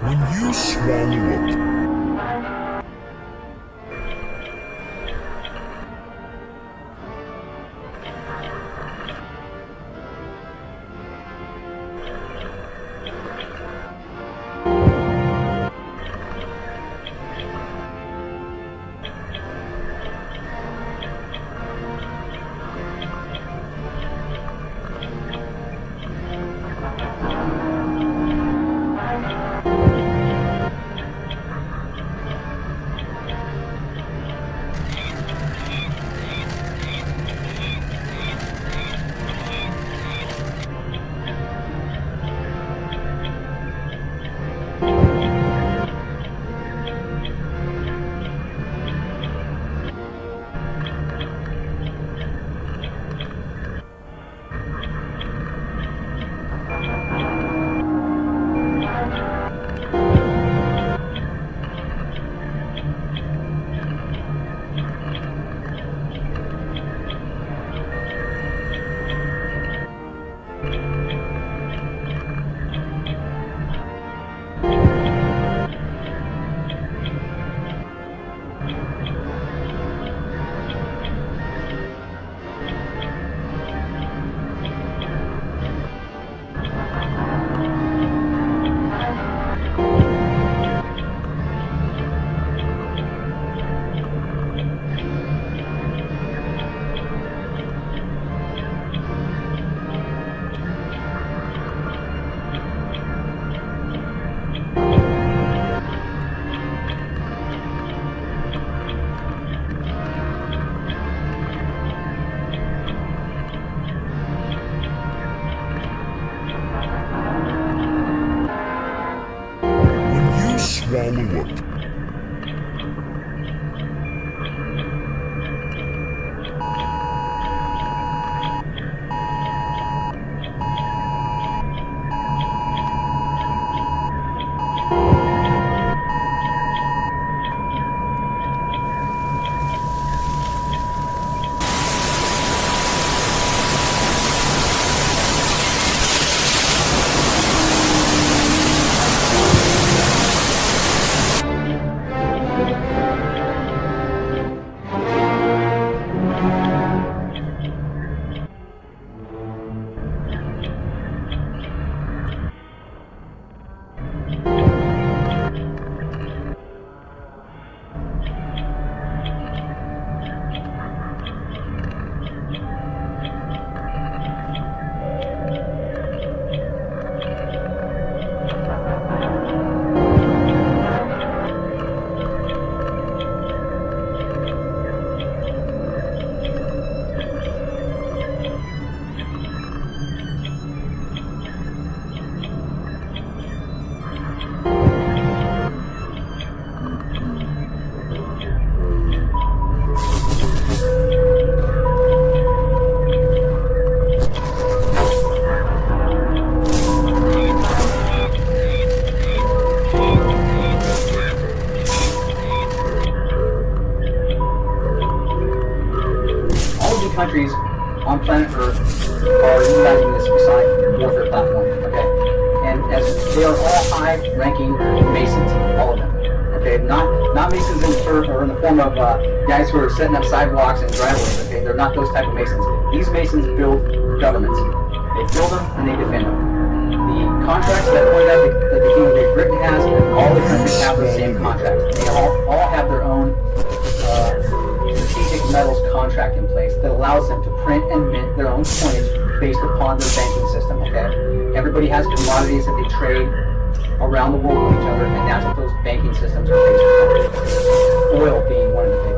When you swallow up swallow up. Countries on planet Earth are utilizing this Masonic warfare platform, okay? And as they are all high-ranking Masons, all of them, okay? Not Masons in the turf or in the form of guys who are setting up sidewalks and driveways, okay? They're not those type of Masons. These Masons build governments. They build them and they defend them. The contracts that the King of Great Britain has, all the countries have the same contracts. They all have their own strategic metals contract in place that allows them to print and mint their own coinage based upon their banking system, okay? Everybody has commodities that they trade around the world with each other, and that's what those banking systems are based upon. Oil being one of the biggest.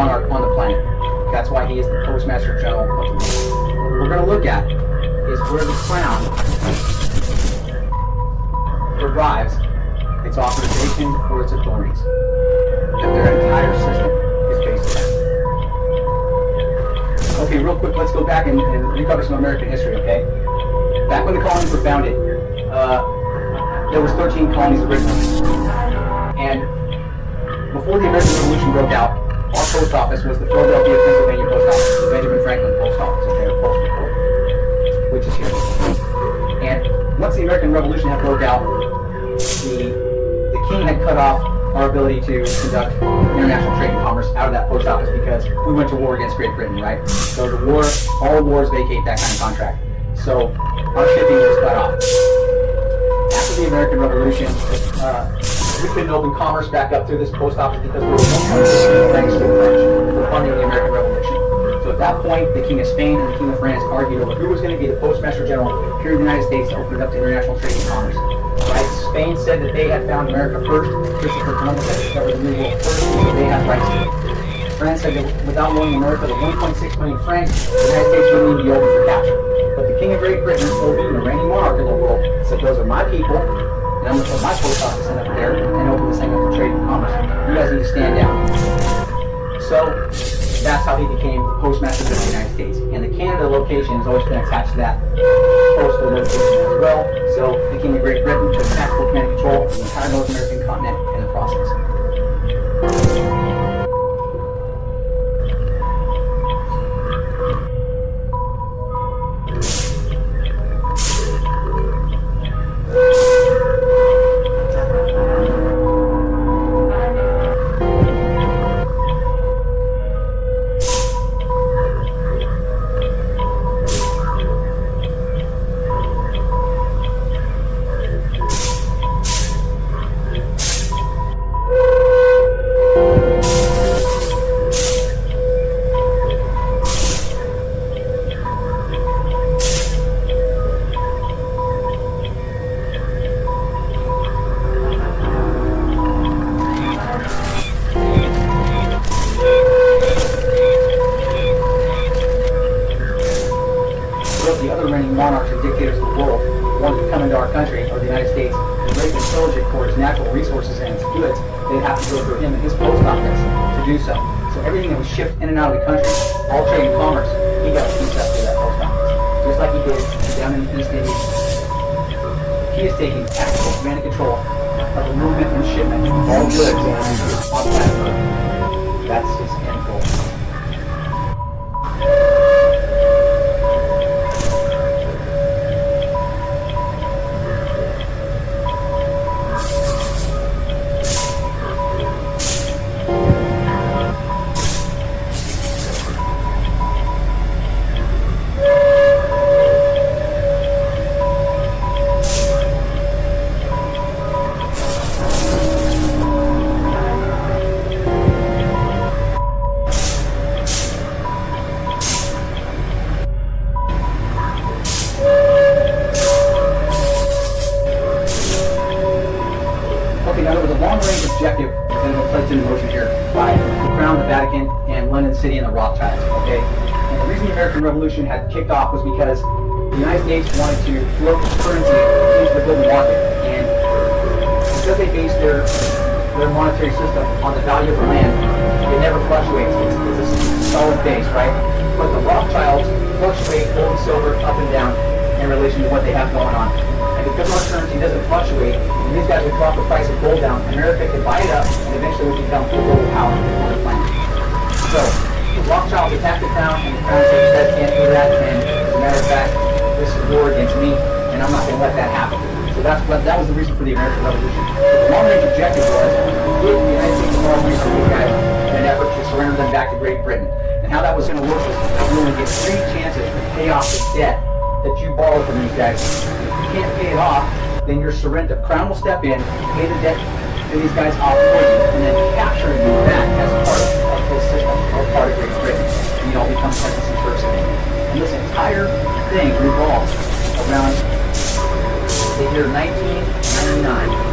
monarch on the planet. That's why he is the Postmaster General of the world. What we're going to look at is where the crown derives its authorization or its authorities. That their entire system is based on that. Okay, real quick, let's go back and recover some American history, okay? Back when the colonies were founded, there was 13 colonies originally. And before the American Revolution broke out, our post office was the Philadelphia, Pennsylvania post office, the Benjamin Franklin post office, okay, or postal code, which is here. And once the American Revolution had broke out, the king had cut off our ability to conduct international trade and commerce out of that post office because we went to war against Great Britain, right? So the war, all wars vacate that kind of contract. So our shipping was cut off. After the American Revolution, we couldn't open commerce back up through this post office because there was no money thanks to the French for funding the American Revolution. So at that point, the King of Spain and the King of France argued over who was going to be the Postmaster General here in the United States to open it up to international trade and commerce. Right? Spain said that they had found America first. Christopher Columbus had discovered the New World first, so they had rights to it. France said that without loaning America the 1.6 million francs, the United States wouldn't even be open for capture. But the King of Great Britain, or being the reigning monarch in the world, said those are my people, and I'm going to put my post office in up there and open this thing up for trade and commerce. You guys need to stand down. So that's how he became the Postmaster of the United States. And the Canada location has always been attached to that postal location as well. So the King of Great Britain took tactical command and control of the entire North American continent in the process. Monarchs and dictators of the world wanted to come into our country, or the United States, and rape and pillage it for its natural resources and its goods, they'd have to go through him and his post office to do so. So everything that was shipped in and out of the country, all trade and commerce, he got a piece up through that post office. Just like he did down in the East Indies. He is taking tactical command and control of the movement and shipment of all goods on planet Earth. That's his end goal. Objective that has been placed into motion here by the Crown, the Vatican, and London City and the Rothschilds, okay? And the reason the American Revolution had kicked off was because the United States wanted to float currency into the global market, and because they based their monetary system on the value of the land, it never fluctuates. It's a solid base, right? But the Rothschilds fluctuate gold and silver up and down in relation to what they have going on. And because our currency doesn't fluctuate, and these guys would drop the price of gold down, America could buy it up, and eventually would become the global power on the planet. So, the Rothschilds attacked the Crown, and the Crown said, you guys can't do that, and as a matter of fact, this is war against me, and I'm not going to let that happen. So that was the reason for the American Revolution. The long-range objective was to give the United States more money from these guys in an effort to surrender them back to Great Britain. And how that was going to work was you only get 3 chances to pay off the debt that you borrowed from these guys. If you can't pay it off, then your surrender, the Crown will step in, pay the debt to these guys off for you, and then capture you back as part of his system, or part of Great Britain. And you all become peasants and serfs again. And this entire thing revolves around the year 1999.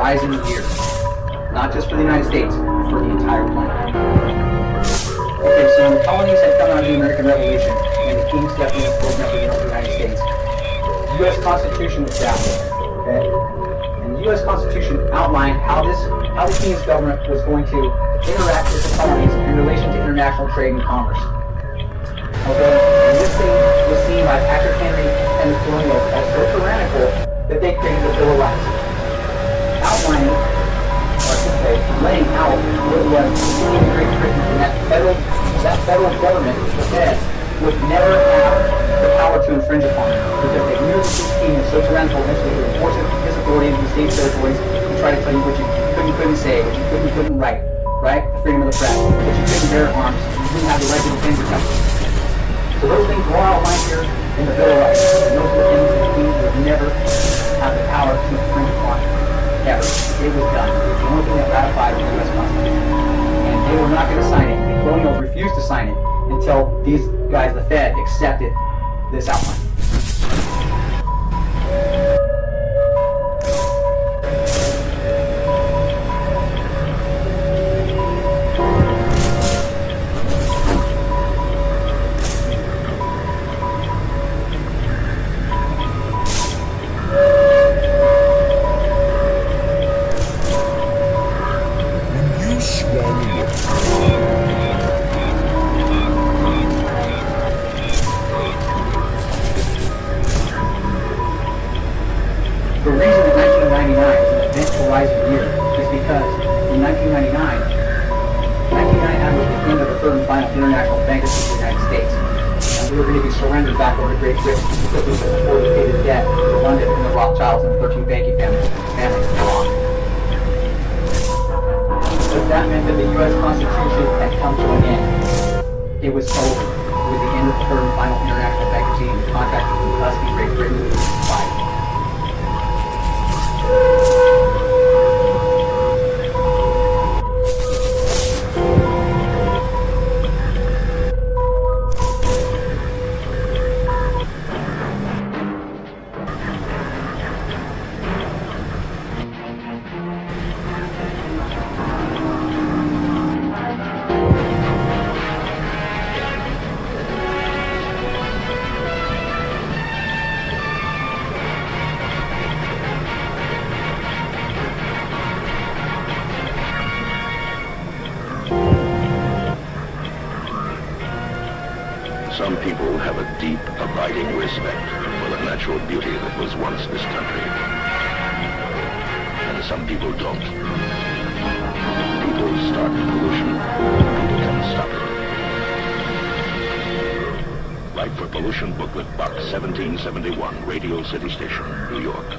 horizon years. Not just for the United States, for the entire planet. Okay, so when the colonies had come out of the American Revolution, and the king stepped in and spoke up against the United States, the U.S. Constitution was drafted, okay? And the U.S. Constitution outlined how the king's government was going to interact with the colonies in relation to international trade and commerce. Okay, and this thing was seen by Patrick Henry and the colonials as so tyrannical that they created the Bill of Rights, outlining, or I should say, laying out what it was in Great Britain, and that federal government, the Fed, would never have the power to infringe upon it, because they knew that this king was so tyrannical, eventually he would enforce his authority into the state territories and try to tell you what you couldn't say, what you couldn't write, right? The freedom of the press, that you couldn't bear arms, you didn't have the right to defend your country. So those things were all outlined here in the Bill of Rights, and those are the things that the king would never have the power to infringe upon. Ever. It was done. It was the only thing that ratified the U.S. Constitution. And they were not going to sign it. The colonials refused to sign it until these guys, the Fed, accepted this outline. The reason that 1999 is an event horizon year is because in 1999 was the end of the third and final international bankruptcy of the United States. And we were going to be surrendered back over to Great Britain because we could afford to pay the debt to London and the Rothschilds and the 13 banking families belonged. So that meant that the U.S. Constitution had come to an end. It was over. It was the end of the third and final international bankruptcy, and the contract between us and Great Britain was expired. Some people have a deep, abiding respect for the natural beauty that was once this country. And some people don't. People start pollution. People can stop it. Write for Pollution Booklet, Box 1771, Radio City Station, New York.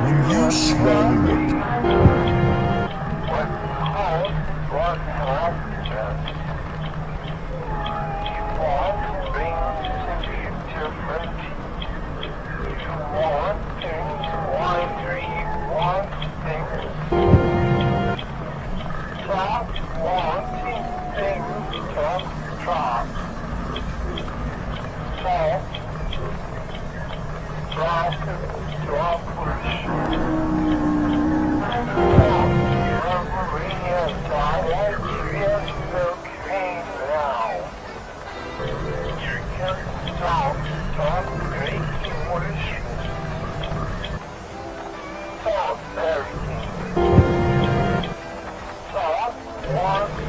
When you swallow it, Everything. Stop. 1,